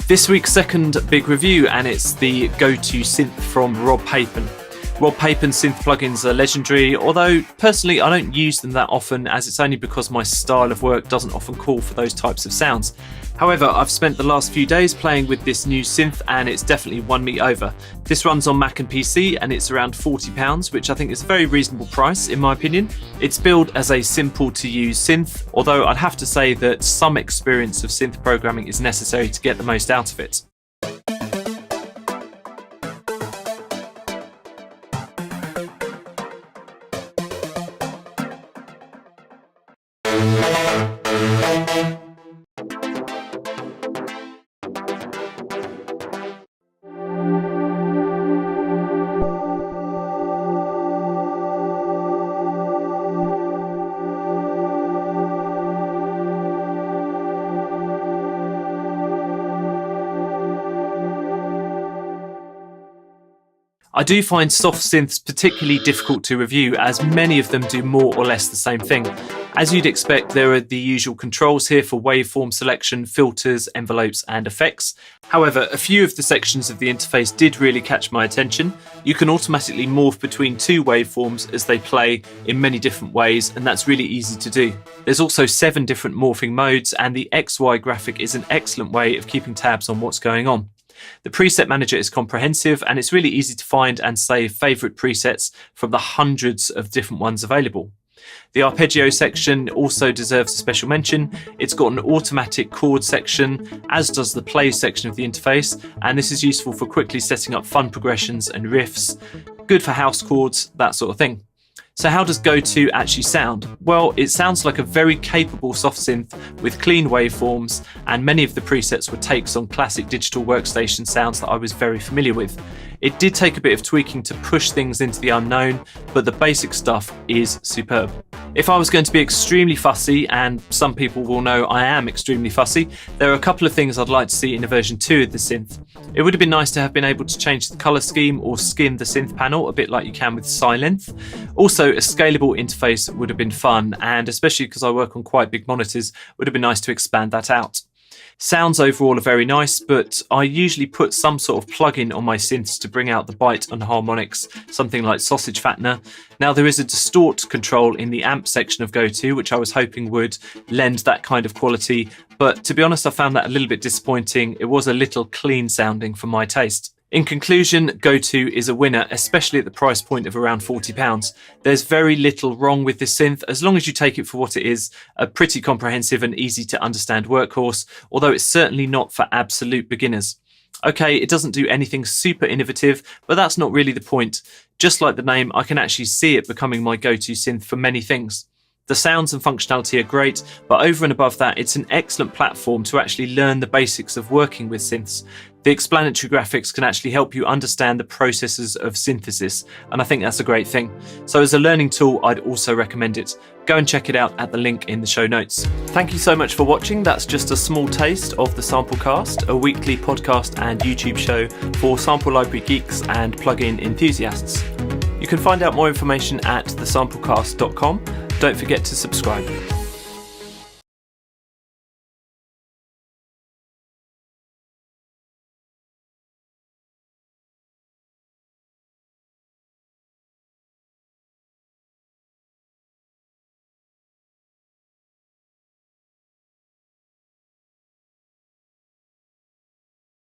This week's second big review, and it's the Go2 Synth from Papen. Papen synth plugins are legendary, although personally I don't use them that often, as it's only because my style of work doesn't often call for those types of sounds. However, I've spent the last few days playing with this new synth and it's definitely won me over. This runs on Mac and PC and it's around £40, which I think is a very reasonable price in my opinion. It's billed as a simple to use synth, although I'd have to say that some experience of synth programming is necessary to get the most out of it. I do find soft synths particularly difficult to review, as many of them do more or less the same thing. As you'd expect, there are the usual controls here for waveform selection, filters, envelopes and effects. However, a few of the sections of the interface did really catch my attention. You can automatically morph between two waveforms as they play in many different ways, and that's really easy to do. There's also 7 different morphing modes, and the XY graphic is an excellent way of keeping tabs on what's going on. The preset manager is comprehensive and it's really easy to find and save favourite presets from the hundreds of different ones available. The arpeggio section also deserves a special mention. It's got an automatic chord section, as does the play section of the interface, and this is useful for quickly setting up fun progressions and riffs, good for house chords, that sort of thing. So how does Go2 actually sound? Well, it sounds like a very capable soft synth with clean waveforms, and many of the presets were takes on classic digital workstation sounds that I was very familiar with. It did take a bit of tweaking to push things into the unknown, but the basic stuff is superb. If I was going to be extremely fussy, and some people will know I am extremely fussy, there are a couple of things I'd like to see in a version 2 of the synth. It would have been nice to have been able to change the colour scheme or skin the synth panel, a bit like you can with Silent. Also, a scalable interface would have been fun, and especially because I work on quite big monitors, would have been nice to expand that out. Sounds overall are very nice, but I usually put some sort of plugin on my synths to bring out the bite and harmonics, something like Sausage Fattener. Now there is a distort control in the amp section of Go2, which I was hoping would lend that kind of quality, but to be honest I found that a little bit disappointing. It was a little clean sounding for my taste. In conclusion, Go2 is a winner, especially at the price point of around £40. There's very little wrong with this synth, as long as you take it for what it is, a pretty comprehensive and easy to understand workhorse, although it's certainly not for absolute beginners. Okay, it doesn't do anything super innovative, but that's not really the point. Just like the name, I can actually see it becoming my go-to synth for many things. The sounds and functionality are great, but over and above that, it's an excellent platform to actually learn the basics of working with synths. The explanatory graphics can actually help you understand the processes of synthesis, and I think that's a great thing. So as a learning tool, I'd also recommend it. Go and check it out at the link in the show notes. Thank you so much for watching. That's just a small taste of the Samplecast, a weekly podcast and YouTube show for sample library geeks and plugin enthusiasts. You can find out more information at thesamplecast.com. Don't forget to subscribe.